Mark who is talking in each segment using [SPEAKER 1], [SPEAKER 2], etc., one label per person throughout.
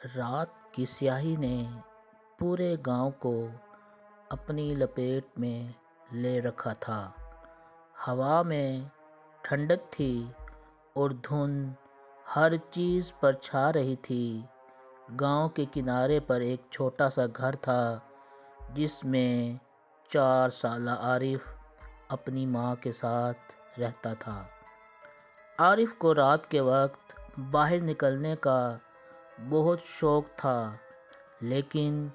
[SPEAKER 1] رات کی سیاہی نے پورے گاؤں کو اپنی لپیٹ میں لے رکھا تھا۔ ہوا میں ٹھنڈک تھی اور دھند ہر چیز پر چھا رہی تھی۔ گاؤں کے کنارے پر ایک چھوٹا سا گھر تھا جس میں 4 سالہ عارف اپنی ماں کے ساتھ رہتا تھا۔ عارف کو رات کے وقت باہر نکلنے کا بہت شوق تھا، لیکن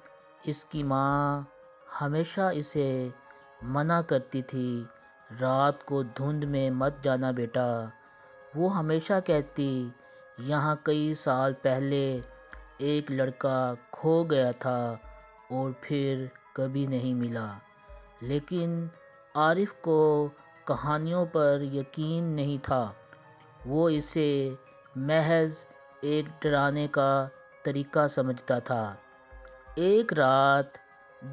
[SPEAKER 1] اس کی ماں ہمیشہ اسے منع کرتی تھی، رات کو دھند میں مت جانا بیٹا۔ وہ ہمیشہ کہتی، یہاں کئی سال پہلے ایک لڑکا کھو گیا تھا اور پھر کبھی نہیں ملا۔ لیکن عارف کو کہانیوں پر یقین نہیں تھا، وہ اسے محض ایک ڈرانے کا طریقہ سمجھتا تھا۔ ایک رات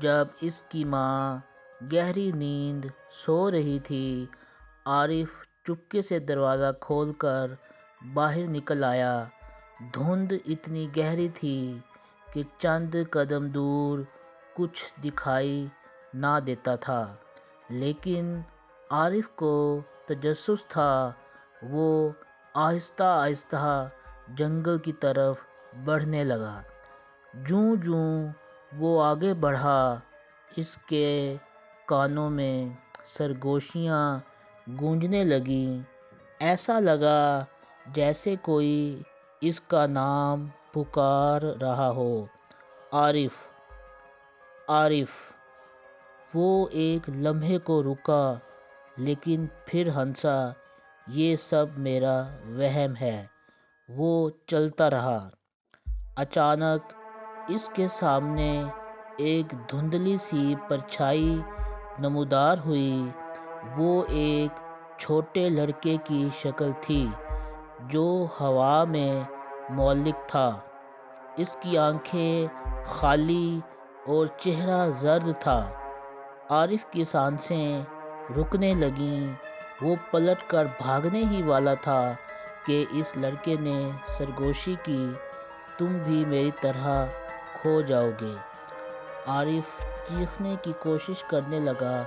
[SPEAKER 1] جب اس کی ماں گہری نیند سو رہی تھی، عارف چپکے سے دروازہ کھول کر باہر نکل آیا۔ دھند اتنی گہری تھی کہ چند قدم دور کچھ دکھائی نہ دیتا تھا، لیکن عارف کو تجسس تھا۔ وہ آہستہ آہستہ جنگل کی طرف بڑھنے لگا۔ جوں جوں وہ آگے بڑھا، اس کے کانوں میں سرگوشیاں گونجنے لگیں۔ ایسا لگا جیسے کوئی اس کا نام پکار رہا ہو، عارف، عارف۔ وہ ایک لمحے کو رکا، لیکن پھر ہنسا، یہ سب میرا وہم ہے۔ وہ چلتا رہا۔ اچانک اس کے سامنے ایک دھندلی سی پرچھائی نمودار ہوئی۔ وہ ایک چھوٹے لڑکے کی شکل تھی جو ہوا میں معلق تھا۔ اس کی آنکھیں خالی اور چہرہ زرد تھا۔ عارف کی سانسیں رکنے لگیں۔ وہ پلٹ کر بھاگنے ہی والا تھا کہ اس لڑکے نے سرگوشی کی، تم بھی میری طرح کھو جاؤ گے۔ عارف چیخنے کی کوشش کرنے لگا،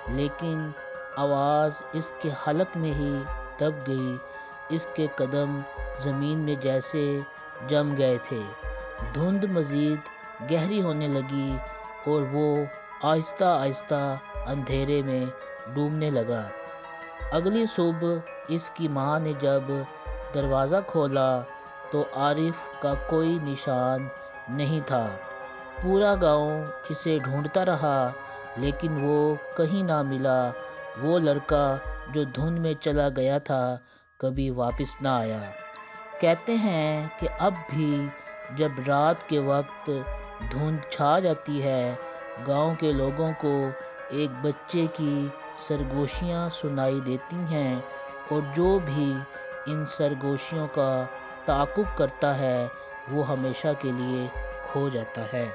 [SPEAKER 1] لیکن آواز اس کے حلق میں ہی دب گئی۔ اس کے قدم زمین میں جیسے جم گئے تھے۔ دھند مزید گہری ہونے لگی اور وہ آہستہ آہستہ اندھیرے میں ڈوبنے لگا۔ اگلی صبح اس کی ماں نے جب دروازہ کھولا تو عارف کا کوئی نشان نہیں تھا۔ پورا گاؤں اسے ڈھونڈتا رہا، لیکن وہ کہیں نہ ملا۔ وہ لڑکا جو دھند میں چلا گیا تھا کبھی واپس نہ آیا۔ کہتے ہیں کہ اب بھی جب رات کے وقت دھند چھا جاتی ہے، گاؤں کے لوگوں کو ایک بچے کی سرگوشیاں سنائی دیتی ہیں، اور جو بھی ان سرگوشیوں کا تعاقب کرتا ہے وہ ہمیشہ کے لیے کھو جاتا ہے۔